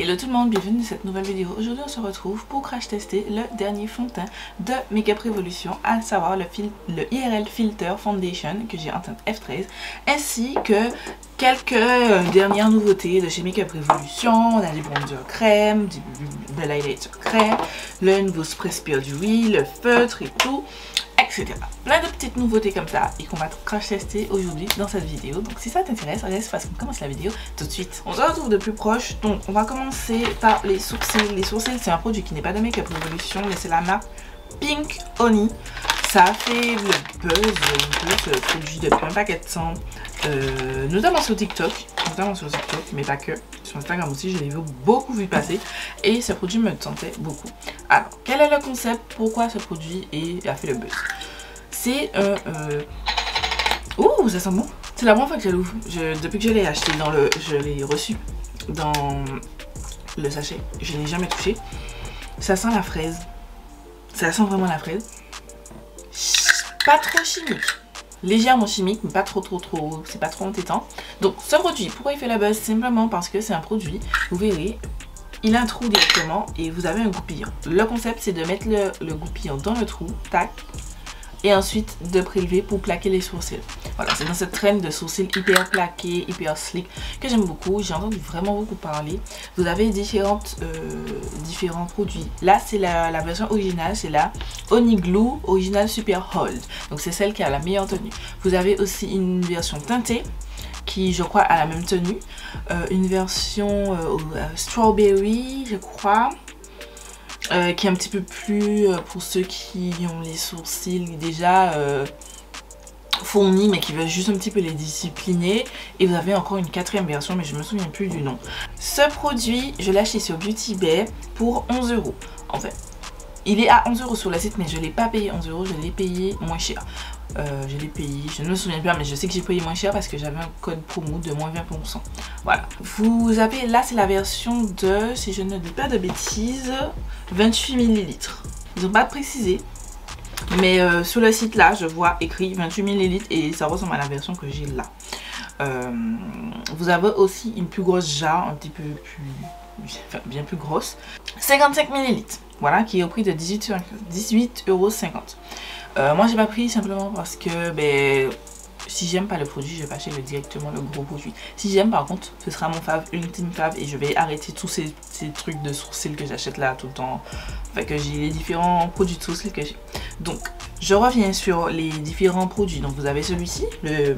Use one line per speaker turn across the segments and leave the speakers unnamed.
Hello tout le monde, bienvenue dans cette nouvelle vidéo. Aujourd'hui on se retrouve pour crash tester le dernier fond de teint de Makeup Revolution, à savoir le IRL Filter Foundation que j'ai en teinte F13, ainsi que quelques dernières nouveautés de chez Makeup Revolution. On a des bronzers crème, de l'highlighter crème, le nouveau spray Spray d'huile, le feutre et tout, etc. Plein de petites nouveautés comme ça et qu'on va crash tester aujourd'hui dans cette vidéo. Donc si ça t'intéresse, reste parce qu'on commence la vidéo tout de suite. On se retrouve de plus proche. Donc on va commencer par les sourcils. Les sourcils, c'est un produit qui n'est pas de Makeup Revolution, mais c'est la marque Pink Honey. Ça a fait le buzz ce produit depuis un paquet de temps, notamment sur TikTok, mais pas que. Sur Instagram aussi, je l'ai beaucoup vu passer et ce produit me tentait beaucoup. Alors, quel est le concept? Pourquoi ce produit a fait le buzz? C'est ouh, ça sent bon. C'est la première fois que je l'ouvre. Depuis que je l'ai acheté je l'ai reçu dans le sachet, je n'ai jamais touché. Ça sent la fraise. Ça sent vraiment la fraise. Pas trop chimique, légèrement chimique, mais pas trop, c'est pas trop entêtant. Donc ce produit, pourquoi il fait la buzz? Simplement parce que c'est un produit, vous verrez, il a un trou directement et vous avez un goupillon. Le concept, c'est de mettre le goupillon dans le trou, tac, et ensuite de prélever pour plaquer les sourcils. Voilà, c'est dans cette trend de sourcils hyper plaqués, hyper slick que j'aime beaucoup. J'ai entendu vraiment beaucoup parler. Vous avez différents produits. Là, c'est la version originale, c'est la Honey Glue Original Super Hold. Donc c'est celle qui a la meilleure tenue. Vous avez aussi une version teintée qui, je crois, a la même tenue. Une version Strawberry, je crois. Qui est un petit peu plus pour ceux qui ont les sourcils déjà fournis mais qui veulent juste un petit peu les discipliner. Et vous avez encore une quatrième version mais je me souviens plus du nom. Ce produit, je l'ai acheté sur Beauty Bay pour 11 €. En fait, il est à 11 € sur le site mais je ne l'ai pas payé 11 €, je l'ai payé moins cher. Je l'ai payé, je ne me souviens plus mais je sais que j'ai payé moins cher parce que j'avais un code promo de moins 20%. Voilà. Vous avez, là c'est la version de, si je ne dis pas de bêtises, 28 ml. Ils n'ont pas précisé. Mais sur le site là, je vois écrit 28 ml et ça ressemble à la version que j'ai là. Vous avez aussi une plus grosse jarre, un petit peu plus, enfin, bien plus grosse. 55 ml. Voilà, qui est au prix de 18,50 €. Moi j'ai pas pris simplement parce que si j'aime pas le produit, je vais pas acheter directement le gros produit. Si j'aime par contre, ce sera mon fave, ultime fave, et je vais arrêter tous ces trucs de sourcils que j'achète là tout le temps. Enfin que j'ai les différents produits de sourcils que j'ai. Donc je reviens sur les différents produits. Donc vous avez celui-ci, le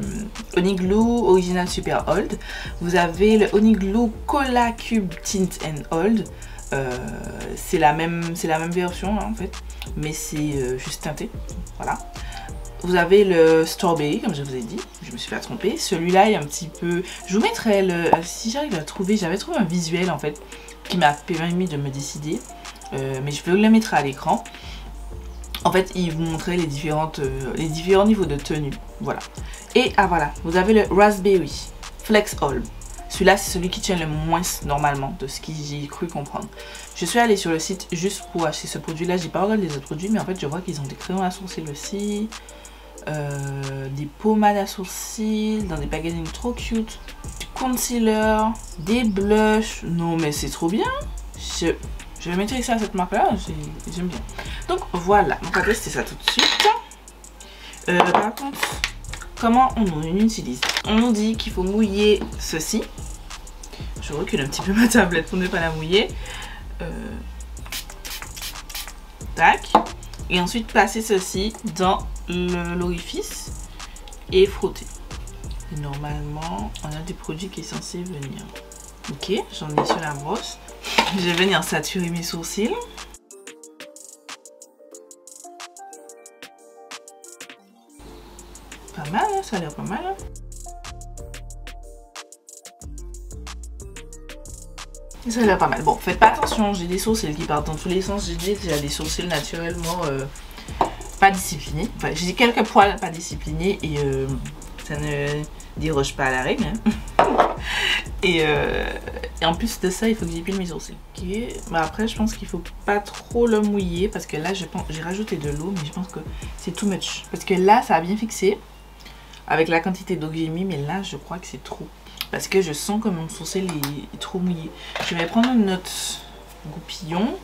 Honey Glue Original Super Hold. Vous avez le Honey Glue Cola Cube Tint and Hold. C'est la même version là, en fait, mais c'est juste teinté. Voilà. Vous avez le Strawberry, comme je vous ai dit, je me suis pas trompée. Celui-là est un petit peu, je vous mettrai si j'arrive à trouver, j'avais trouvé un visuel en fait qui m'a permis de me décider, mais je vais vous le mettre à l'écran. En fait, il vous montrait les différents niveaux de tenue. Voilà. Et voilà, vous avez le Raspberry Flex All. Celui-là, c'est celui qui tient le moins normalement de ce que j'ai cru comprendre. Je suis allée sur le site juste pour acheter ce produit-là. J'ai pas regardé les autres produits, mais en fait, je vois qu'ils ont des crayons à sourcils aussi, des pommades à sourcils, dans des packaging trop cute, du concealer, des blushs. Non, mais c'est trop bien. Je vais mettre ça à cette marque-là. J'aime bien. Donc voilà. On va tester ça tout de suite. Par contre, comment on utilise? On nous dit qu'il faut mouiller ceci. Je recule un petit peu ma tablette pour ne pas la mouiller. Tac. Et ensuite passer ceci dans l'orifice et frotter. Et normalement, on a des produits qui sont censés venir. Ok, j'en ai sur la brosse. Je vais venir saturer mes sourcils. Pas mal, hein, ça a l'air pas mal. Hein. Ça a l'air pas mal. Bon, faites pas attention, j'ai des sourcils qui partent dans tous les sens. J'ai des sourcils naturellement pas disciplinés. Enfin, j'ai quelques poils pas disciplinés et ça ne déroge pas à la règle. Hein. Et en plus de ça, il faut que j'épile mes sourcils. Okay. Bah après, je pense qu'il faut pas trop le mouiller parce que là, j'ai rajouté de l'eau, mais je pense que c'est too much. Parce que là, ça a bien fixé. avec la quantité d'eau que j'ai mis, mais là je crois que c'est trop. Parce que je sens que mon sourcil est trop mouillé. Je vais prendre un autre goupillon.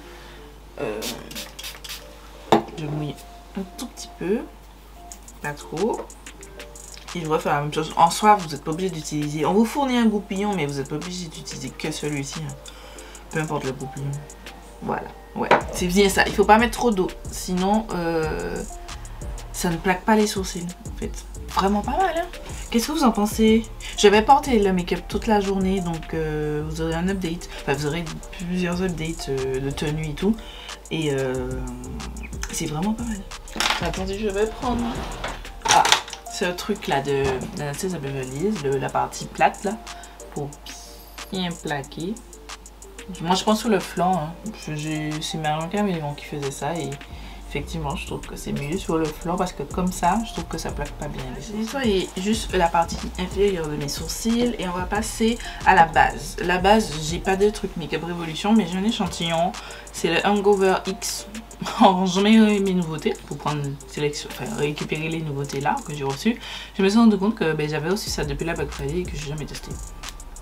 Je mouille un tout petit peu. Pas trop. Et je vais faire la même chose. En soi, vous n'êtes pas obligé d'utiliser. On vous fournit un goupillon, mais vous n'êtes pas obligé d'utiliser que celui-ci. Hein. Peu importe le goupillon. Voilà. Ouais. C'est bien ça. Il faut pas mettre trop d'eau. Sinon, ça ne plaque pas les sourcils. En fait. Vraiment pas mal. Hein. Qu'est-ce que vous en pensez? Je vais porter le make-up toute la journée. Donc, vous aurez un update. Enfin, vous aurez plusieurs updates de tenue et tout. Et c'est vraiment pas mal. Attendez, je vais prendre... Ah, ce truc là de Anastasia Beverly Hills, la partie plate là, pour bien plaquer. Moi je pense sur le flanc, hein. C'est Marion Camillon qui faisait ça et effectivement je trouve que c'est mieux sur le flanc parce que comme ça je trouve que ça plaque pas bien. J'ai nettoyé juste la partie inférieure de mes sourcils et on va passer à la base. La base, j'ai pas de truc Make Up Revolution mais j'ai un échantillon, c'est le Hangover X. Je mets mes nouveautés pour prendre sélection, enfin récupérer les nouveautés là que j'ai reçues. Je me suis rendu compte que j'avais reçu ça depuis la Black Friday et que j'ai jamais testé.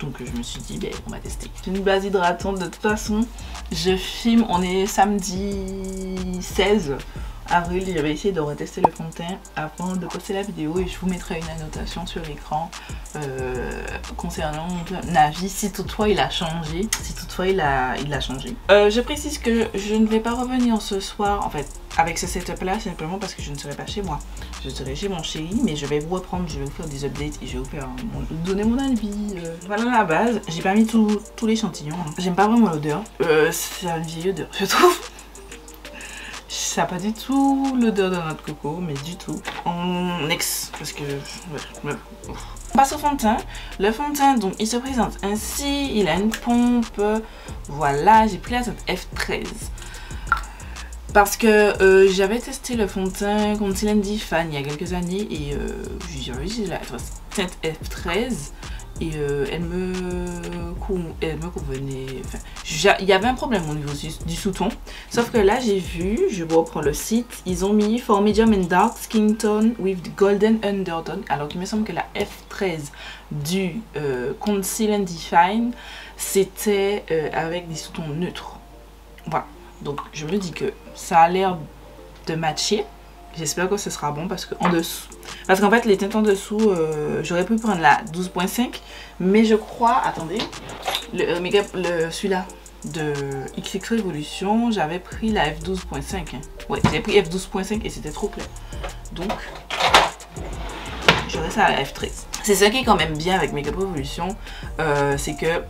Donc je me suis dit on va tester. C'est une base hydratante de toute façon. Je filme, on est samedi 16 avril. J'avais essayé de retester le fond de teint avant de poster la vidéo et je vous mettrai une annotation sur l'écran concernant mon avis si toutefois il a changé. Si toutefois il a changé. Je précise que je ne vais pas revenir ce soir en fait avec ce setup là simplement parce que je ne serai pas chez moi. Je serai chez mon chéri mais je vais vous reprendre, je vais vous faire des updates et je vais vous faire donner mon avis. Voilà la base. J'ai pas mis tout l'échantillon. Hein. J'aime pas vraiment l'odeur. C'est une vieille odeur je trouve. Ça n'a pas du tout l'odeur de notre coco, mais du tout. En ex, parce que... Ouais. On passe au fond de teint. Le fond de teint, donc, il se présente ainsi. Il a une pompe. Voilà, j'ai pris la teinte F13. Parce que j'avais testé le fond de teint Conceal & Define il y a quelques années. Et j'avais utilisé la teinte F13. Et elle me convenait. Enfin, il y avait un problème au niveau du sous-ton. Sauf que là, j'ai vu, je vais reprendre le site, ils ont mis For Medium and Dark Skin Tone with Golden Undertone. Alors qu'il me semble que la F13 du Conceal & Define, c'était avec des sous-tons neutres. Voilà. Donc, je me dis que ça a l'air de matcher. J'espère que ce sera bon parce qu'en dessous. Parce qu'en fait, les teintes en dessous, j'aurais pu prendre la 12.5. Mais je crois, attendez, celui-là de XX Revolution, j'avais pris la F12.5. Hein. Ouais, j'avais pris F12.5 et c'était trop clair. Donc, j'aurais ça à la F13. C'est ce qui est quand même bien avec Make Up Revolution. C'est que,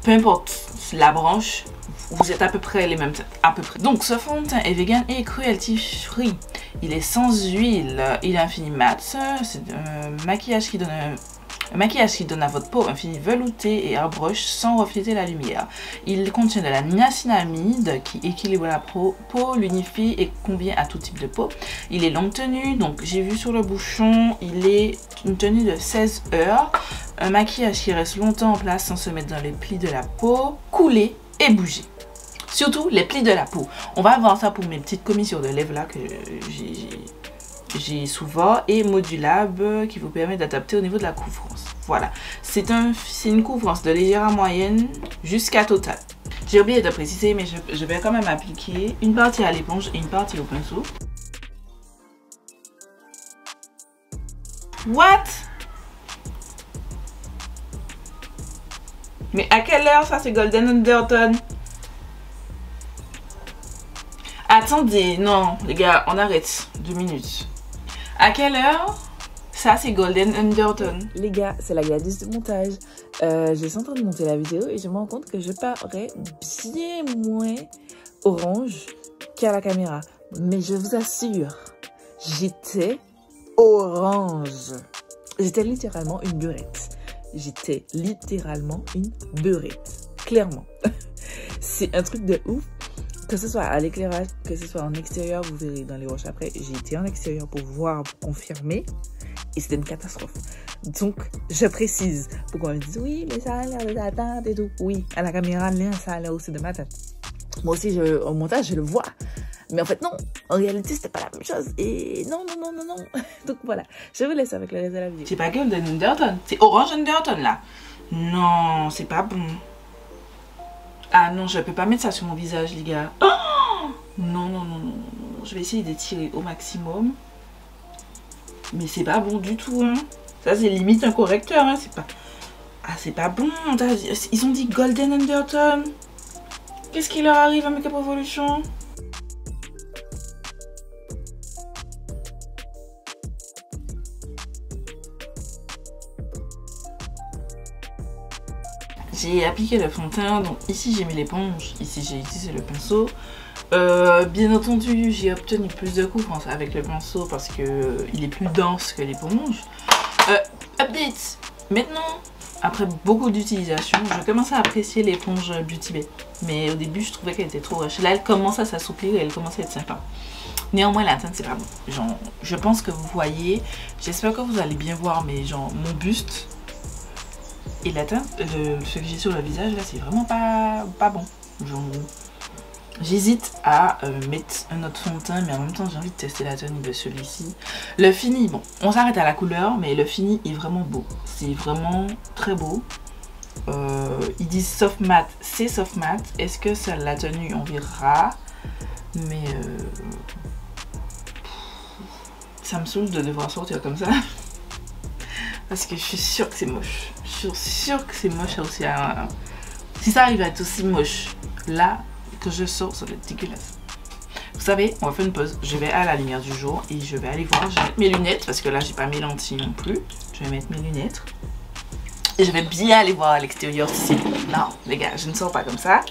peu importe la branche, vous êtes à peu près les mêmes teintes, à peu près. Donc ce fond de teint est vegan et cruelty free. Il est sans huile, il est infini mat. C'est un maquillage qui donne à votre peau un fini velouté et airbrush sans refléter la lumière. Il contient de la niacinamide qui équilibre la peau, l'unifie et convient à tout type de peau. Il est longue tenue, donc j'ai vu sur le bouchon, il est une tenue de 16 heures. Un maquillage qui reste longtemps en place sans se mettre dans les plis de la peau, couler et bouger. Surtout les plis de la peau. On va voir ça pour mes petites commissions de lèvres là que j'ai souvent et modulable qui vous permet d'adapter au niveau de la couvrance. Voilà, c'est une couvrance de légère à moyenne jusqu'à totale. J'ai oublié de préciser mais je vais quand même appliquer une partie à l'éponge et une partie au pinceau. What? Mais à quelle heure ça c'est Golden Undertone? Attendez, non les gars, on arrête 2 minutes. À quelle heure ça c'est Golden Undertone?
Les gars, c'est la Gladys de montage. Je suis en train de monter la vidéo et je me rends compte que je parais bien moins orange qu'à la caméra. Mais je vous assure, j'étais orange. J'étais littéralement une beurette. J'étais littéralement une beurette. Clairement. C'est un truc de ouf. Que ce soit à l'éclairage, que ce soit en extérieur, vous verrez dans les roches après. J'ai été en extérieur pour voir, pour confirmer. Et c'était une catastrophe. Donc, je précise. Pourquoi on me dit, oui, mais ça a l'air de ta tête et tout. Oui, à la caméra, ça a l'air aussi de ma tête. Moi aussi, au montage, je le vois. Mais en fait, non. En réalité, c'était pas la même chose. Et non. Donc voilà, je vous laisse avec le reste de la vidéo.
C'est pas Golden Undertone, c'est Orange Undertone là. Non, c'est pas bon. Ah non, je peux pas mettre ça sur mon visage, les gars. Oh non. Je vais essayer d'étirer au maximum. Mais c'est pas bon du tout, hein. Ça, c'est limite un correcteur, hein. C'est pas... Ah, c'est pas bon. Ils ont dit Golden Undertone. Qu'est-ce qui leur arrive à Make Up Revolution? J'ai appliqué le fond de teint, donc ici j'ai mis l'éponge, ici j'ai utilisé le pinceau. Bien entendu, j'ai obtenu plus de couvrance avec le pinceau parce que il est plus dense que l'éponge. Update. Maintenant, après beaucoup d'utilisation, je commence à apprécier l'éponge Beauty Bay. Mais au début, je trouvais qu'elle était trop rush. Là, elle commence à s'assouplir et elle commence à être sympa. Néanmoins, la teinte, c'est pas bon. Genre, je pense que vous voyez, j'espère que vous allez bien voir, mais genre, mon buste et la teinte, ce que j'ai sur le visage, là, c'est vraiment pas bon. Genre, j'hésite à mettre un autre fond de teint, mais en même temps, j'ai envie de tester la tenue de celui-ci. Le fini, bon, on s'arrête à la couleur, mais le fini est vraiment beau. C'est vraiment très beau. Ils disent soft matte, c'est soft matte. Est-ce que ça la tenue, on verra. Mais ça me saoule de devoir sortir comme ça. Parce que je suis sûre que c'est moche. Je suis sûre que c'est moche aussi. Si ça arrive à être aussi moche, là, que je sors, ça va être dégueulasse. Vous savez, on va faire une pause. Je vais à la lumière du jour et je vais aller voir. Je vais mettre mes lunettes parce que là, j'ai pas mes lentilles non plus. Je vais mettre mes lunettes. Et je vais bien aller voir à l'extérieur si c'est... Non, les gars, je ne sors pas comme ça.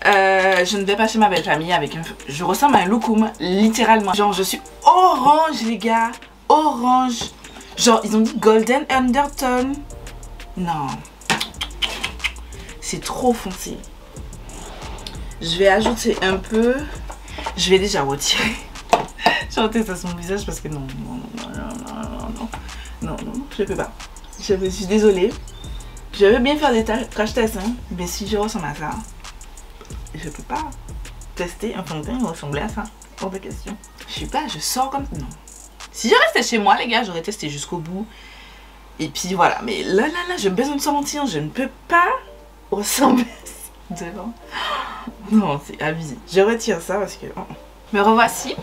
Je ne vais pas chez ma belle famille avec un... Je ressemble à un loukoum, littéralement. Genre, je suis orange, les gars. Orange. Genre, ils ont dit Golden Undertone. Non. C'est trop foncé. Je vais ajouter un peu. Je vais déjà retirer. Je vais ça sur mon visage parce que non, je peux pas. Je suis désolée. Je veux bien faire des crash tests, hein, mais si je ressemble à ça, je peux pas tester un fond de teint ressembler à ça. Hors de question. Je sais pas, je sors comme... Non. Si je restais chez moi, les gars, j'aurais testé jusqu'au bout. Et puis voilà, mais là, j'ai besoin de sentir. Je ne peux pas ressembler à ça. Non, c'est abusé. Je retire ça parce que... Me revoici.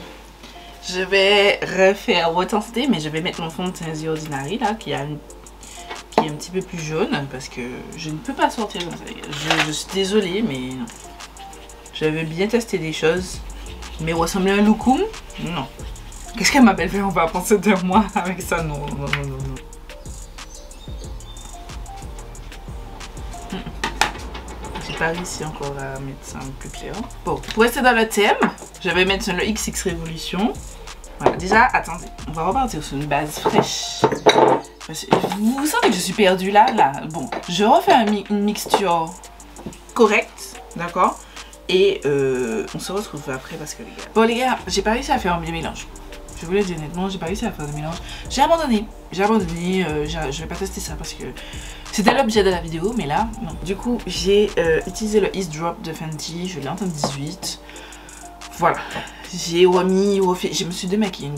Je vais refaire retenter, mais je vais mettre mon fond de teint The Ordinary, là, qui est un petit peu plus jaune, parce que je ne peux pas sortir comme ça, les gars. Je suis désolée, mais non. Je vais bien tester des choses. Mais ressembler à un loukoum, non. Qu'est-ce que ma belle-mère va penser de moi avec ça? Non. J'ai pas réussi encore à mettre ça un peu plus clair. Bon, pour rester dans le thème, je vais mettre le XX Révolution. Voilà, déjà, attendez, on va repartir sur une base fraîche. Vous savez que je suis perdue là. Bon, je refais une mixture correcte, d'accord? Et on se retrouve après parce que les gars... Bon les gars, j'ai pas réussi à faire un mélange. Je vous le dis honnêtement, j'ai pas réussi à faire de mélange. J'ai abandonné, je vais pas tester ça parce que c'était l'objet de la vidéo, mais là, non. Du coup, j'ai utilisé le East Drop de Fenty, je l'ai en teinte 18. Voilà, j'ai refait, je me suis démaquillée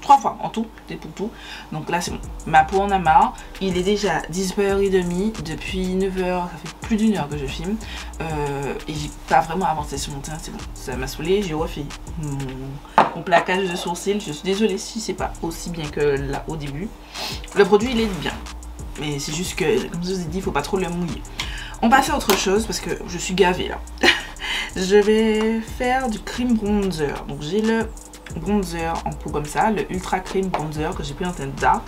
trois fois en tout, pour tout. Donc là c'est bon, ma peau en a marre. Il est déjà 10h30, depuis 9h, ça fait plus d'une heure que je filme. Et j'ai pas vraiment avancé sur mon teint, c'est bon, ça m'a saoulé. J'ai refait mon plaquage de sourcils. Je suis désolée si c'est pas aussi bien que là au début. Le produit il est bien, mais c'est juste que, comme je vous ai dit, il faut pas trop le mouiller. On passe à autre chose parce que je suis gavée là. Je vais faire du cream bronzer. Donc j'ai le bronzer en peau comme ça, le ultra cream bronzer que j'ai pris en teinte dark.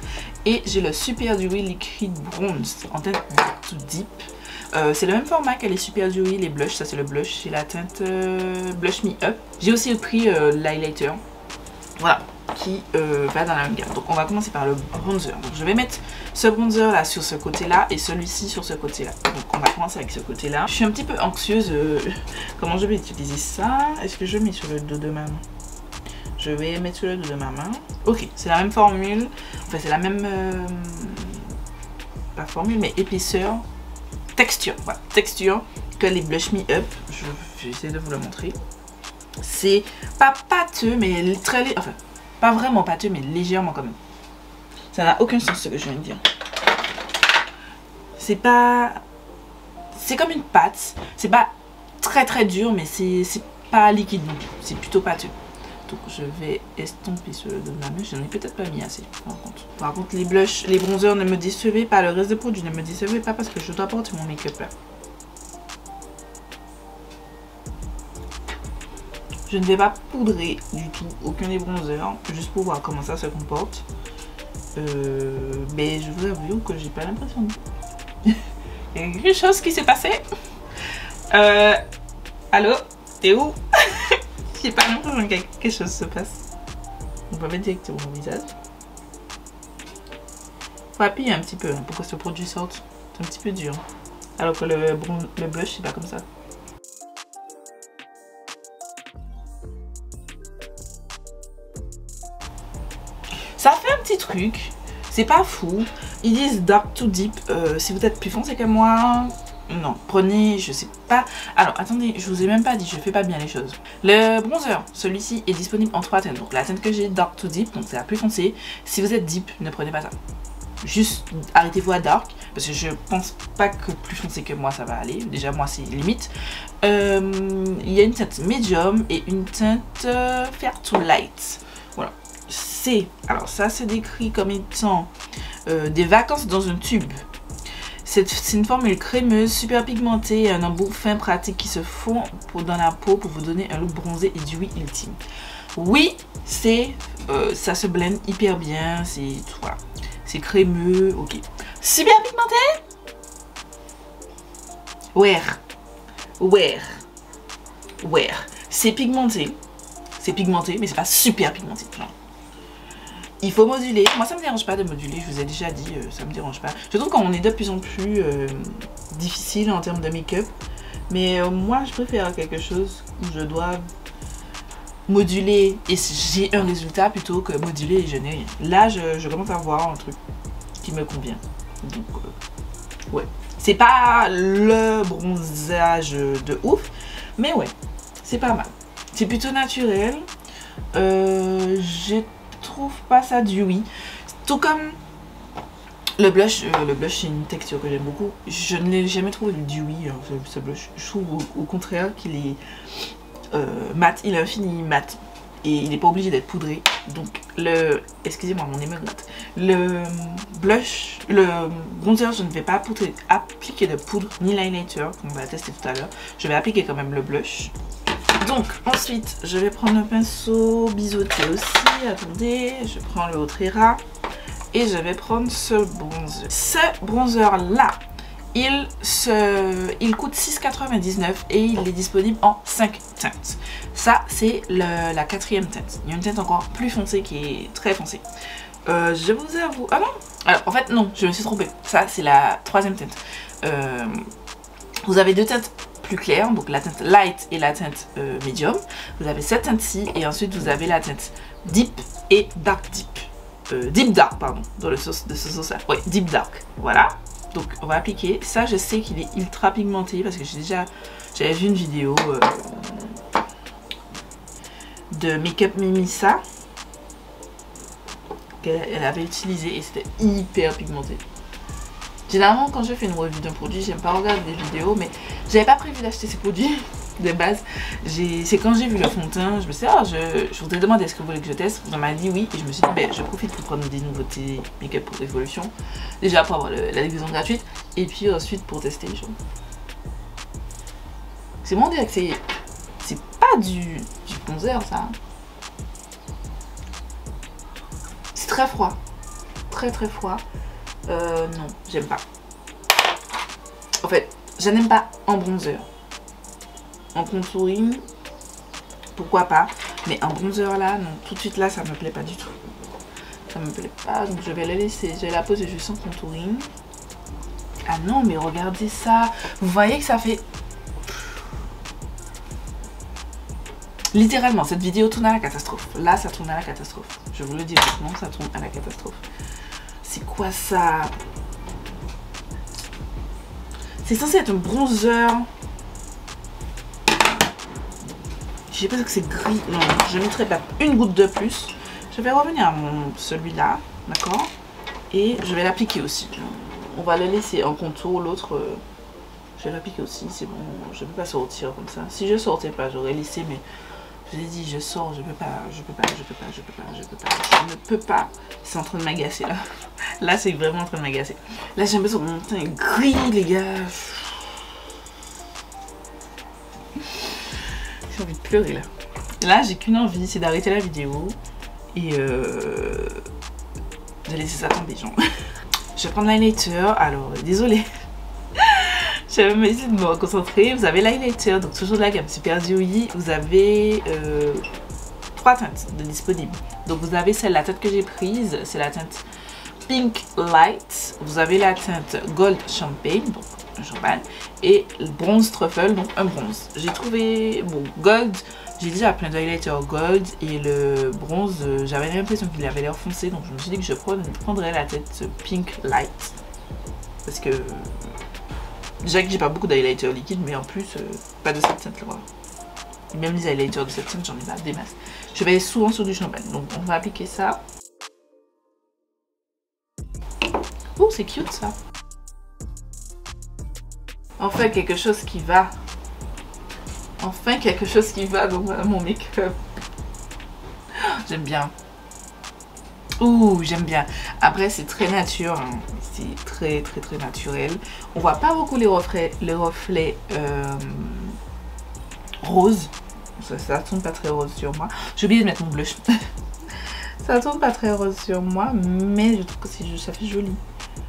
Et j'ai le Super Dewy Liquid Bronze en teinte dark to deep. C'est le même format que les Super Dewy, les blushs. Ça c'est le blush, c'est la teinte Blush Me Up. J'ai aussi pris l'highlighter. Voilà, qui va dans la même gamme. Donc on va commencer par le bronzer. Donc je vais mettre ce bronzer là sur ce côté là et celui-ci sur ce côté là. Donc on va commencer avec ce côté là. Je suis un petit peu anxieuse. Comment je vais utiliser ça? Est-ce que je mets sur le dos de ma main? Je vais mettre sur le dos de ma main. Ok, c'est la même formule. Enfin c'est la même... pas formule mais épaisseur. Texture, voilà, texture que les Blush Me Up. Je vais essayer de vous le montrer. C'est pas pâteux, mais très... Enfin, pas vraiment pâteux, mais légèrement quand même. Ça n'a aucun sens ce que je viens de dire. C'est pas... C'est comme une pâte. C'est pas très très dur, mais c'est pas liquide non plus. C'est plutôt pâteux. Donc je vais estomper ce de ma main. Je n'en ai peut-être pas mis assez par contre les blushs, les bronzers ne me décevaient pas. Le reste des produits ne me décevaient pas parce que je dois porter mon make-up là. Je ne vais pas poudrer du tout aucun des bronzers. Juste pour voir comment ça se comporte. Mais je vous avoue que j'ai pas l'impression de... Il y a quelque chose qui s'est passé. Allô? T'es où? J'ai pas l'impression que quelque chose se passe. On va mettre directement mon visage. Faut appuyer un petit peu hein, pour que ce produit sorte. C'est un petit peu dur. Alors que le blush, c'est pas comme ça. Ça fait un petit truc. C'est pas fou. Ils disent dark to deep. Si vous êtes plus foncé que moi, non. Prenez, je sais pas. Alors, attendez, je vous ai même pas dit, je fais pas bien les choses. Le bronzer, celui-ci est disponible en 3 teintes. Donc, la teinte que j'ai, dark to deep, donc c'est la plus foncée. Si vous êtes deep, ne prenez pas ça. Juste arrêtez-vous à dark. Parce que je pense pas que plus foncé que moi, ça va aller. Déjà, moi, c'est limite. Il y a une teinte medium et une teinte fair to light. Voilà. Alors ça c'est décrit comme étant des vacances dans un tube. C'est une formule crémeuse, super pigmentée et un embout fin pratique qui se fond dans la peau pour vous donner un look bronzé et dewy ultime. Oui, ça se blende hyper bien, voilà, c'est crémeux, ok. Super pigmenté. C'est pigmenté, mais c'est pas super pigmenté. Non. Il faut moduler. Moi, ça me dérange pas de moduler. Je vous ai déjà dit, ça me dérange pas. Je trouve qu'on est de plus en plus difficile en termes de make-up. Mais moi, je préfère quelque chose où je dois moduler et j'ai un résultat plutôt que moduler et je n'ai rien. Là, je commence à voir un truc qui me convient. Donc, ouais. C'est pas le bronzage de ouf, mais ouais, c'est pas mal. C'est plutôt naturel. Je trouve pas ça dewy. Tout comme le blush c'est une texture que j'aime beaucoup. Je ne l'ai jamais trouvé dewy ce blush. Je trouve au contraire qu'il est mat, il est infini mat et il n'est pas obligé d'être poudré. Donc excusez-moi mon nez me gratte. Le bronzer, je ne vais pas appliquer de poudre ni l'highlighter, on va tester tout à l'heure. Je vais appliquer quand même le blush. Donc ensuite je vais prendre un pinceau biseauté aussi, attendez, je prends le Autrera et je vais prendre ce bronzer. Ce bronzer là, il coûte 6,99 et il est disponible en 5 teintes. Ça c'est la 4e teinte. Il y a une teinte encore plus foncée qui est très foncée. Je vous avoue, ah non, alors en fait non, je me suis trompée. Ça c'est la 3e teinte. Vous avez 2 teintes plus clair, donc la teinte light et la teinte medium. Vous avez cette teinte-ci et ensuite vous avez la teinte deep et dark deep. Deep dark, pardon, dans le sauce de ce sauce là. Oui, deep dark. Voilà. Donc on va appliquer. Ça, je sais qu'il est ultra pigmenté parce que j'avais vu une vidéo de Make-up Mimisa qu'elle avait utilisé et c'était hyper pigmenté. Généralement, quand je fais une revue d'un produit, j'aime pas regarder des vidéos, mais j'avais pas prévu d'acheter ces produits de base. C'est quand j'ai vu le fond de teint, je me suis dit, je voudrais demander est-ce que vous voulez que je teste. On m'a dit oui, et je me suis dit, ben, je profite pour prendre des nouveautés make-up pour Révolution. Déjà pour avoir la livraison gratuite, et puis ensuite pour tester les choses. C'est bon, on dirait que c'est pas du bronzer ça. C'est très froid, très froid. Non, j'aime pas. En fait, je n'aime pas en bronzer. En contouring, pourquoi pas. Mais en bronzer là, non, tout de suite là, ça me plaît pas du tout. Ça me plaît pas, donc je vais la laisser. Je vais la poser juste en contouring. Ah non, mais regardez ça. Vous voyez que ça fait... Littéralement, cette vidéo tourne à la catastrophe. Là, ça tourne à la catastrophe. Je vous le dis maintenant, ça tourne à la catastrophe. C'est quoi ça? C'est censé être un bronzer. Je J'ai l'impression que c'est gris. Non, je ne mettrai pas une goutte de plus. Je vais revenir à celui-là, d'accord? Et je vais l'appliquer aussi. On va le laisser en contour, l'autre, je vais l'appliquer aussi, c'est bon, je ne peux pas sortir comme ça. Si je sortais pas, j'aurais laissé, mais je l'ai dit, je sors, je ne peux pas. C'est en train de m'agacer là. Là, c'est vraiment en train de m'agacer. Là, j'ai l'impression que mon teint est gris, les gars. J'ai envie de pleurer là. Là, j'ai qu'une envie, c'est d'arrêter la vidéo et de laisser ça tomber, genre. Je vais prendre l'highlighter. Alors, désolée. Je vais essayer de me concentrer. Vous avez l'highlighter, donc toujours de la gamme Super Dewy. Vous avez 3 teintes disponibles. Donc, vous avez la teinte que j'ai prise, c'est la teinte Pink Light. Vous avez la teinte Gold Champagne, donc un champagne, et le bronze truffle, donc un bronze. J'ai trouvé, bon, Gold, j'ai déjà plein d'highlighter Gold, et le bronze, j'avais l'impression qu'il avait l'air foncé, donc je me suis dit que je prendrais la teinte Pink Light. Parce que, déjà que j'ai pas beaucoup d'highlighter liquide, mais en plus, pas de cette teinte là. Même les highlighters de cette teinte, j'en ai pas des masses. Je vais souvent sur du champagne, donc on va appliquer ça. Oh, c'est cute ça. Enfin quelque chose qui va. Enfin quelque chose qui va dans mon make-up. J'aime bien. Ouh, j'aime bien. Après, c'est très nature. Hein. C'est très naturel. On voit pas beaucoup les reflets roses. Ça tourne pas très rose sur moi. J'ai oublié de mettre mon blush. Ça tourne pas très rose sur moi, mais je trouve que ça fait joli.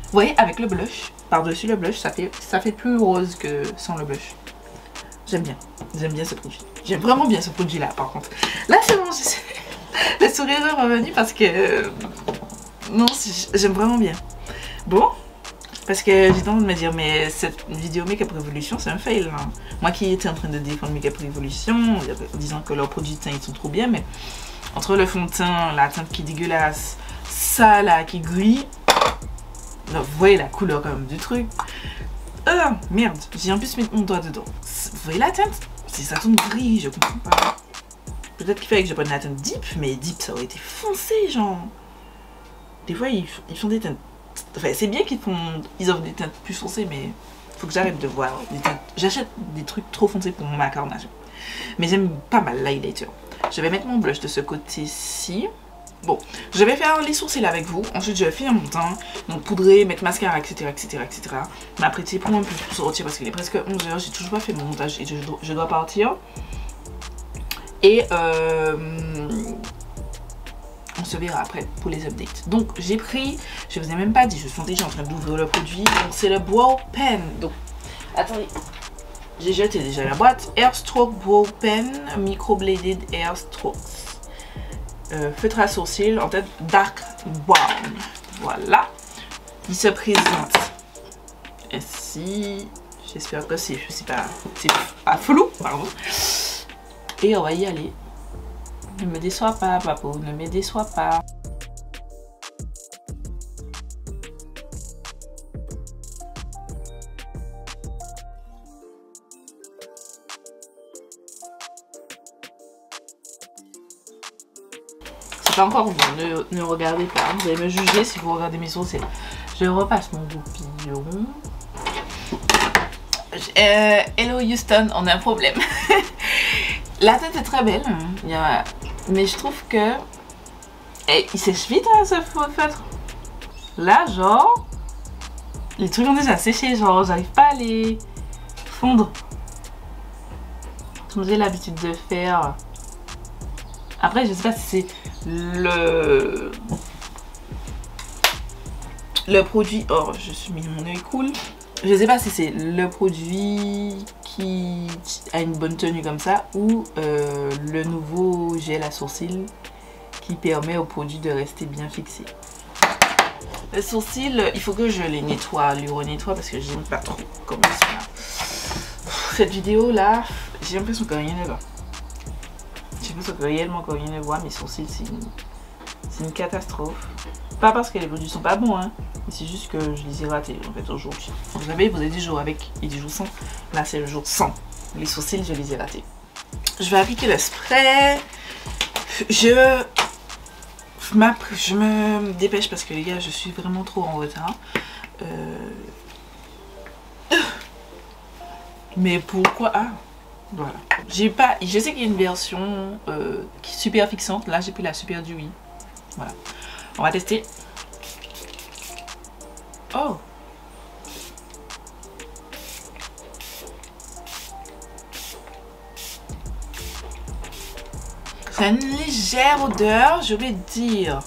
Vous voyez, avec le blush, par-dessus le blush, ça fait plus rose que sans le blush. J'aime bien ce produit. J'aime vraiment bien ce produit-là, par contre. Là, c'est bon, le sourire est revenu parce que... non, j'aime vraiment bien. Bon, parce que j'ai tendance de me dire, mais cette vidéo Make-up Révolution, c'est un fail. Hein. Moi qui étais en train de défendre Make-up Révolution, en disant que leurs produits de teint, ils sont trop bien, mais entre le fond de teint, la teinte qui est dégueulasse, ça là, qui grille... vous voyez la couleur quand même du truc. Merde, j'ai en plus mis mon doigt dedans. Vous voyez la teinte? Si ça tourne gris, je comprends pas. Peut-être qu'il fallait que je prenne la teinte Deep, mais Deep ça aurait été foncé, genre. Des fois ils font des teintes. Enfin, c'est bien ils offrent des teintes plus foncées, mais faut que j'arrête de voir des teintes. J'achète des trucs trop foncés pour ma carnation. Mais j'aime pas mal l'highlighter. Je vais mettre mon blush de ce côté-ci. Bon, je vais faire les sourcils avec vous. Ensuite, je vais finir mon teint. Donc, poudrer, mettre mascara, etc. M'apprêter pour un peu pour sortir parce qu'il est presque 11 h. J'ai toujours pas fait mon montage et je dois partir. Et on se verra après pour les updates. Donc, j'ai pris, je vous ai même pas dit, je suis déjà en train d'ouvrir le produit. Donc, c'est le Brow Pen. Donc, attendez. J'ai jeté déjà la boîte. Airstroke Brow Pen, Microbladed Airstrokes. Feutre à sourcils en tête dark brown. Voilà. Il se présente ainsi. J'espère que c'est pas flou, pardon. Et on va y aller. Ne me déçois pas, papou, ne me déçois pas. C'est pas encore bon, ne regardez pas, vous allez me juger si vous regardez mes sourcils. Je repasse mon goupillon. Hello Houston, on a un problème. La tête est très belle, mais je trouve que il sèche vite hein, ce feutre. Là, genre, les trucs ont déjà séché, genre, j'arrive pas à les fondre comme j'ai l'habitude de faire. Après, je sais pas si c'est le produit. Oh, je suis mis mon œil cool. Je sais pas si c'est le produit qui a une bonne tenue comme ça ou le nouveau gel à sourcils qui permet au produit de rester bien fixé. Les sourcils, il faut que je les nettoie, les renettoie parce que j'aime pas trop comment ça. Cette vidéo là, j'ai l'impression que rien ne va. J'ai l'impression que réellement quand rien ne voit, mes sourcils c'est une catastrophe. Pas parce que les produits sont pas bons, hein, mais c'est juste que je les ai ratés en fait aujourd'hui. Vous savez, vous avez des jours avec et des jours sans. Là c'est le jour sans. Les sourcils, je les ai ratés. je vais appliquer le spray. Je me dépêche parce que les gars, je suis vraiment trop en retard. Mais pourquoi? Ah, voilà. Je sais qu'il y a une version qui est super fixante. Là, j'ai pris la super dewy. Voilà. On va tester. Oh! C'est une légère odeur, je vais dire.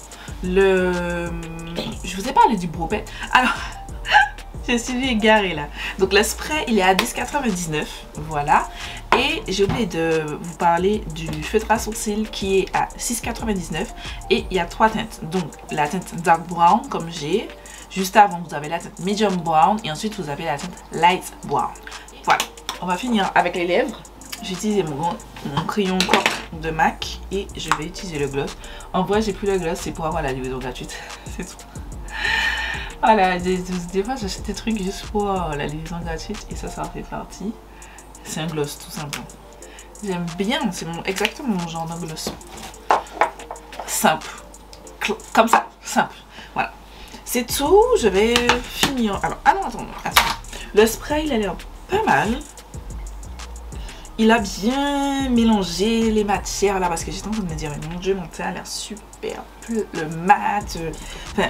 Je vous ai parlé du Bropet. Alors, je suis égarée là. Donc le spray, il est à 10,99. Voilà. Et j'ai oublié de vous parler du feutre à sourcils qui est à 6,99. Et il y a 3 teintes. Donc la teinte dark brown comme j'ai. Juste avant, vous avez la teinte medium brown. Et ensuite, vous avez la teinte light brown. Voilà. On va finir avec les lèvres. J'ai utilisé mon crayon de MAC et je vais utiliser le gloss. En vrai, j'ai pris le gloss, c'est pour avoir la livraison gratuite. C'est tout. Voilà, des fois j'achète des trucs juste pour la livraison gratuite et ça en fait partie. C'est un gloss tout simplement. J'aime bien, c'est exactement mon genre de gloss. Simple. Comme ça, simple. Voilà. C'est tout, je vais finir. Alors, ah non, attends. Le spray, il a l'air pas mal. Il a bien mélangé les matières là parce que j'étais en train de me dire mais mon dieu mon teint a l'air super, le mat, enfin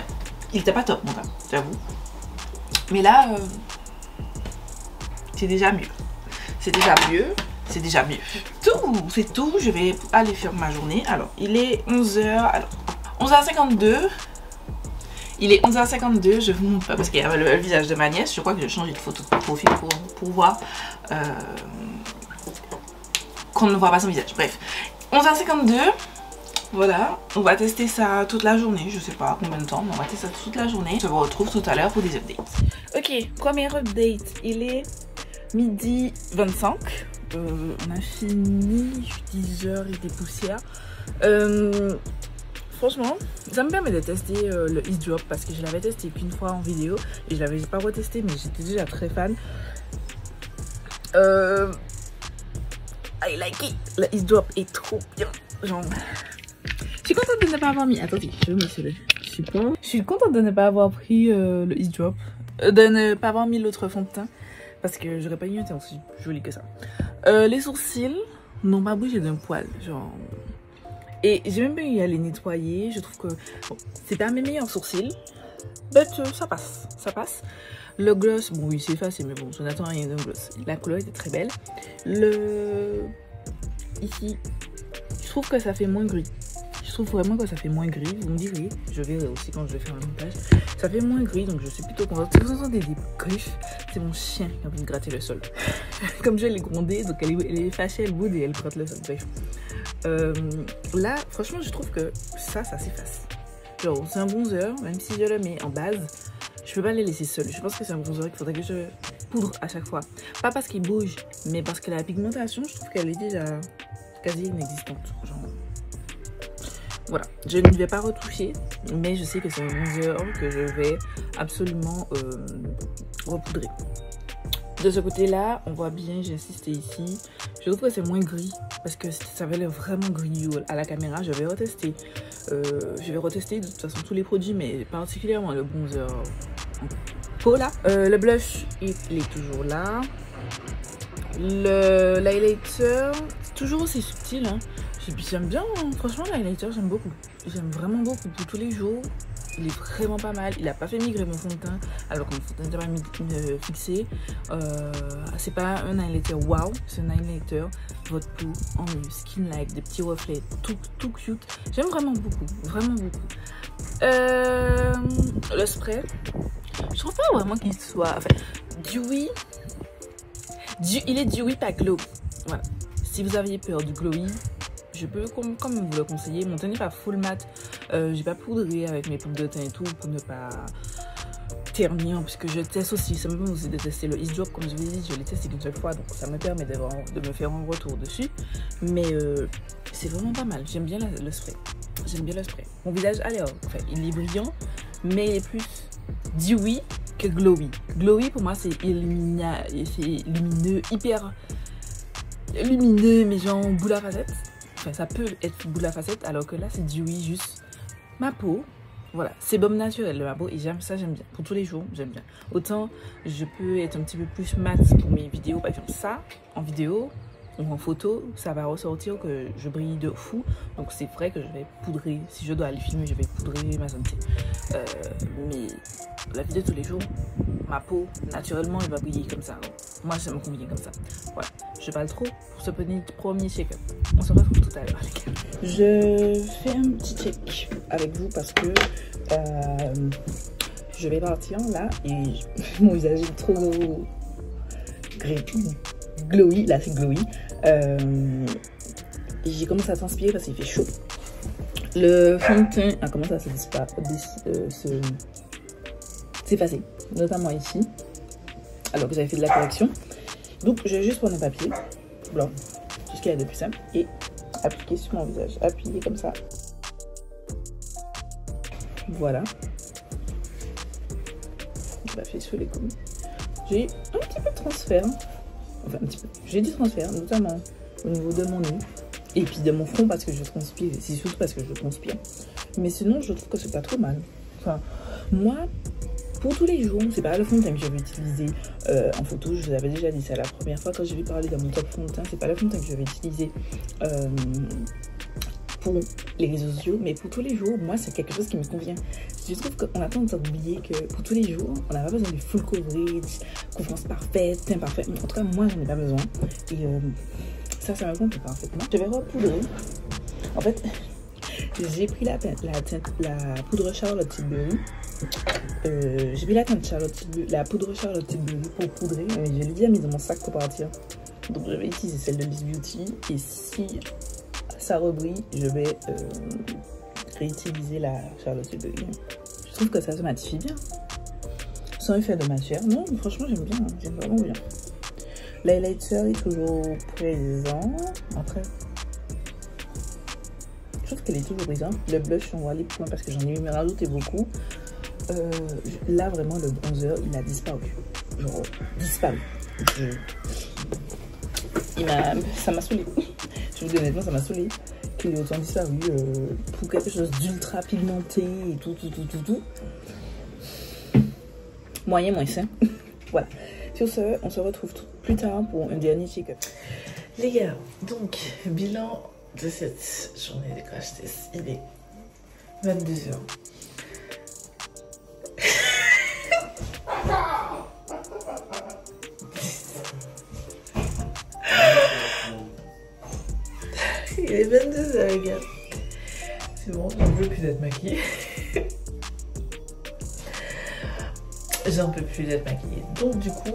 il était pas top mon teint, j'avoue. Mais là c'est déjà mieux, c'est déjà mieux, c'est déjà mieux. C'est tout, je vais aller faire ma journée. Alors il est 11h, alors 11h52. Il est 11h52, je vous montre pas parce qu'il y a le visage de ma nièce. Je crois que j'ai changé de photo de profil pour voir qu'on ne voit pas son visage. Bref, 11h52, voilà, on va tester ça toute la journée, je sais pas combien de temps, mais on va tester ça toute la journée. Je vous retrouve tout à l'heure pour des updates. Ok, premier update, il est midi 25, on a fini, 10h et des poussières. Franchement, ça me permet de tester le Ease Drop parce que je l'avais testé qu'une fois en vidéo et je l'avais pas retesté, mais j'étais déjà très fan. I like it. Le Ease Drop est trop bien. Genre, je suis contente de ne pas avoir mis. Attendez, je vais mettre le support. Je suis contente de ne pas avoir pris le Ease Drop, de ne pas avoir mis l'autre fond de teint parce que j'aurais pas eu un teint aussi joli que ça. Les sourcils n'ont pas bougé d'un poil, genre. Et j'ai même pas eu à les nettoyer. Je trouve que bon, c'est pas mes meilleurs sourcils, mais ça passe, ça passe. Le gloss, bon oui c'est effacé, mais bon je n'attends rien d'un gloss. La couleur était très belle. Ici, je trouve que ça fait moins gris. Je trouve vraiment que ça fait moins gris. Vous me direz, je verrai aussi quand je vais faire le montage. Ça fait moins gris, donc je suis plutôt contente. Si vous entendez des griffes, c'est mon chien qui a envie de gratter le sol. Comme je l'ai grondée, donc elle est fâchée, elle boude et elle gratte le sol. Bref. Là, franchement, je trouve que ça s'efface. Genre, c'est un bronzer, même si je le mets en base, je peux pas les laisser seuls. Je pense que c'est un bronzer qu'il faudrait que je poudre à chaque fois. Pas parce qu'il bouge, mais parce que la pigmentation, je trouve qu'elle est déjà quasi inexistante. Genre, voilà, je ne vais pas retoucher, mais je sais que c'est un bronzer que je vais absolument repoudrer. De ce côté-là, on voit bien, j'ai insisté ici. Je trouve que c'est moins gris parce que ça avait l'air vraiment gris à la caméra. Je vais retester. De toute façon tous les produits, mais particulièrement le bronzer en peau là. Le blush, il est toujours là. L'highlighter, c'est toujours aussi subtil. Hein. J'aime bien, hein. Franchement, l'highlighter, j'aime beaucoup. J'aime vraiment beaucoup pour tous les jours. Il est vraiment pas mal. Il a pas fait migrer mon fond de teint alors que mon fond de teint n'était pas fixé. C'est pas un highlighter wow, c'est un highlighter votre peau en skin-like, des petits reflets tout cute. J'aime vraiment beaucoup, vraiment beaucoup. Le spray, je trouve pas vraiment qu'il soit dewy. Il est dewy pas glow. Voilà. Si vous aviez peur du glowy, je peux quand même vous le conseiller. Mon teint n'est pas full mat. J'ai pas poudré avec mes poudres de teint et tout pour ne pas ternir, puisque je teste aussi. Ça me permet aussi de tester le Ease Drop, comme je vous ai dit, je l'ai testé qu'une seule fois, donc ça me permet de me faire un retour dessus. Mais c'est vraiment pas mal. J'aime bien le spray. J'aime bien le spray. Mon visage, alors, il est brillant, mais il est plus dewy que glowy. Glowy pour moi c'est lumineux, hyper
lumineux, mais genre boule à facettes. Enfin, ça peut être boule à facettes, alors que là, c'est du oui, juste ma peau. Voilà, c'est baume naturel de ma peau et j'aime ça, j'aime bien. Pour tous les jours, j'aime bien. Autant, je peux être un petit peu plus mat pour mes vidéos. Par exemple, ça, en vidéo ou en photo, ça va ressortir que je brille de fou. Donc, c'est vrai que je vais poudrer. Si je dois aller filmer, je vais poudrer ma santé. Mais la vidéo de tous les jours, ma peau, naturellement, elle va briller comme ça. Donc, moi, ça me convient comme ça. Voilà, je parle trop pour ce premier check-up. On se retrouve tout à l'heure, les gars. Je fais un petit check avec vous parce que je vais partir là et mon visage est trop glowy. Là, c'est glowy. J'ai commencé à transpirer parce qu'il fait chaud. Le fond de teint a commencé à s'effacer, notamment ici, alors que j'avais fait de la correction. Donc, je vais juste prendre un papier blanc, tout ce qu'il y a de plus simple, et appliquer sur mon visage. Appuyer comme ça. Voilà. Je la fais sur les coudes. J'ai un petit peu de transfert. Enfin, un petit peu. J'ai du transfert, notamment au niveau de mon nez. Et puis de mon front parce que je transpire. C'est surtout parce que je transpire. Mais sinon, je trouve que c'est pas trop mal. Enfin, moi, pour tous les jours, c'est pas le fond de teint que je vais utiliser en photo. Je vous avais déjà dit ça la première fois quand j'ai vu parler dans mon top fond de teint. C'est pas le fond de teint que je vais utiliser pour les réseaux sociaux. Mais pour tous les jours, moi, c'est quelque chose qui me convient. Je trouve qu'on a tendance à oublier que pour tous les jours, on n'a pas besoin de full coverage, couvrance parfaite, teint parfait. En tout cas, moi, j'en ai pas besoin. Et ça me convient parfaitement. Je vais repoudrer. En fait, j'ai pris la poudre Charlotte Tilbury. J'ai pris la poudre Charlotte Tilbury pour poudrer. Je l'ai déjà mise dans mon sac pour partir. Donc, je vais utiliser celle de Miss Beauty. Et si ça rebrille, je vais réutiliser la Charlotte Tilbury. Je trouve que ça se matifie bien. Sans effet de matière. Non, franchement, j'aime bien. J'aime vraiment bien. L'highlighter est toujours présent. Après, je trouve qu'elle est toujours présente. Le blush, on va aller plus loin parce que j'en ai rajouté beaucoup. Là, vraiment, le bronzer, il a disparu. Genre, disparu. Ça m'a saoulé. Je vous dis honnêtement, ça m'a saoulé qu'il ait autant disparu pour quelque chose d'ultra pigmenté et tout. Moyen, moins sain. Voilà. Sur ce, on se retrouve plus tard pour un dernier check-up.
Les gars, donc, bilan de cette journée de crash test. Il est 22h. Il est 22h, les gars. C'est bon, j'en veux plus d'être maquillée. J'en peux plus d'être maquillée. Donc, du coup,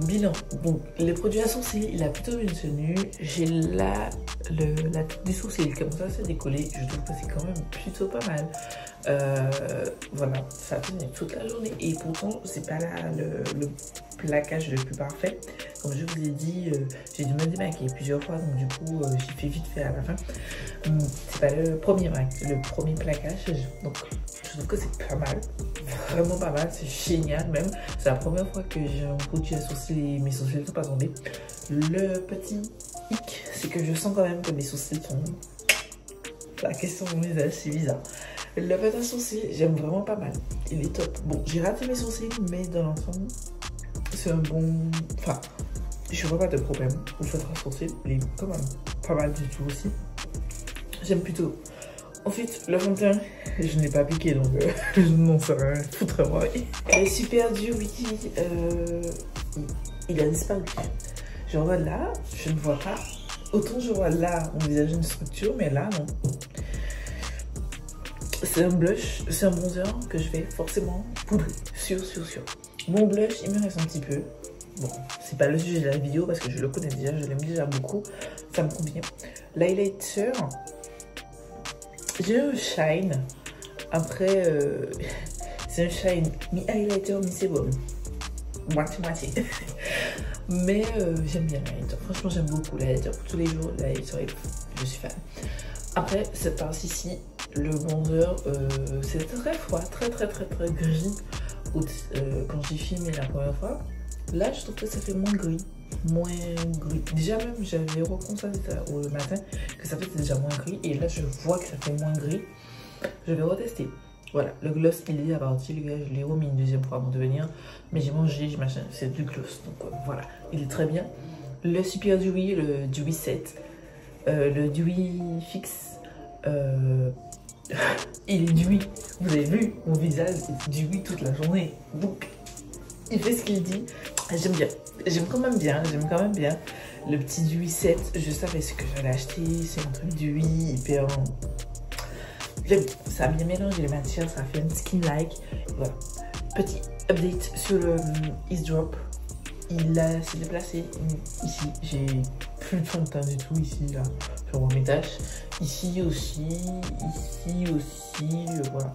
bilan. Donc, les produits à sourcils, il a plutôt une tenue. J'ai la tête des sourcils comme ça, c'est décollé. Je trouve que c'est quand même plutôt pas mal. Voilà, ça a tenu toute la journée. Et pourtant, c'est pas là le plaquage le plus parfait. Comme je vous ai dit, j'ai dû me démaquiller plusieurs fois. Donc, du coup, j'ai fait vite fait à la fin. C'est pas le premier plaquage. Donc, je trouve que c'est pas mal. Vraiment pas mal, c'est génial même. C'est la première fois que j'ai un produit à sourcils et mes sourcils ne sont pas tombés. Le petit hic, c'est que je sens quand même que mes sourcils sont... La question de mon visage, c'est bizarre. Le pâte à sourcils, j'aime vraiment pas mal. Il est top. Bon, j'ai raté mes sourcils, mais dans l'ensemble, c'est un bon... Enfin, je vois pas de problème. Le pâte à sourcils, il est quand même pas mal du tout aussi. J'aime plutôt... Ensuite, le fond de teint, je ne l'ai pas appliqué, donc je n'en sais rien foutre moi. Elle est super dure, oui. Il a disparu. Je vois là, je ne vois pas. Autant je vois là, mon visage une structure, mais là, non. C'est un blush, c'est un bronzer que je vais forcément poudrer. Sûr. Mon blush, il me reste un petit peu. Bon, c'est pas le sujet de la vidéo parce que je le connais déjà, je l'aime déjà beaucoup. Ça me convient. L'highlighter... J'ai un shine. Après, c'est un shine mi-highlighter, mi-sébum. Moitié. Mais j'aime bien l'highlighter. Franchement, j'aime beaucoup l'highlighter. Pour tous les jours, l'highlighter, je suis fan. Après, cette partie-ci, le bronzer, c'est très froid, très gris. Quand j'ai filmé la première fois, Là, je trouve que ça fait moins gris. Moins gris. Déjà même, j'avais reconstaté ça au matin, que ça fait déjà moins gris. Et là, je vois que ça fait moins gris. Je vais retester. Voilà, le gloss, il est parti, les gars. Je l'ai remis une deuxième fois avant de venir. Mais j'ai mangé, j'ai machin, c'est du gloss. Donc voilà, il est très bien. Le Super Dewy, le Dewy Set, le Dewy Fix, il est dewy. Vous avez vu, mon visage est dewy toute la journée. Donc, il fait ce qu'il dit. J'aime bien. J'aime quand même bien. Le petit Dewy Set, je savais ce que j'allais acheter. C'est un truc dewy, hyper... Ça a bien mélangé les matières, ça fait une skin-like. Voilà. Petit update sur le Ease Drop. Il s'est déplacé ici. J'ai plus de fond de teint du tout ici, là, sur mes tâches. Ici aussi, voilà.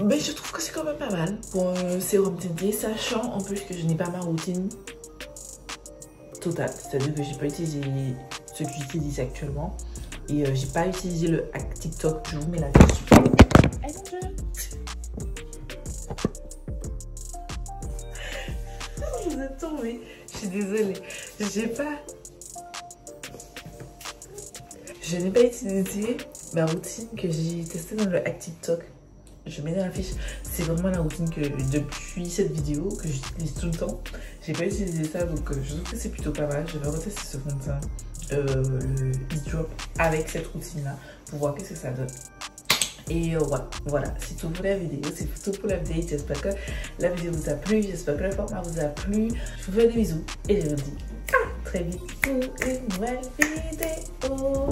Mais je trouve que c'est quand même pas mal pour un sérum teinté, sachant en plus que je n'ai pas ma routine totale. C'est-à-dire que j'ai pas utilisé ce que j'utilise actuellement. Et j'ai pas utilisé le hack TikTok. Je vous mets la fiche. Vous êtes tombé. Je suis désolée. Je n'ai pas utilisé ma routine que j'ai testée dans le hack TikTok. Je mets dans la fiche. C'est vraiment la routine que depuis cette vidéo que j'utilise tout le temps. J'ai pas utilisé ça, donc je trouve que c'est plutôt pas mal. Je vais retester ce fond de teint, le Ease Drop avec cette routine là pour voir qu'est-ce que ça donne. Et voilà, c'est tout pour la vidéo, c'est tout pour l'update. J'espère que la vidéo vous a plu, j'espère que le format vous a plu. Je vous fais des bisous et je vous dis à très vite pour une nouvelle vidéo.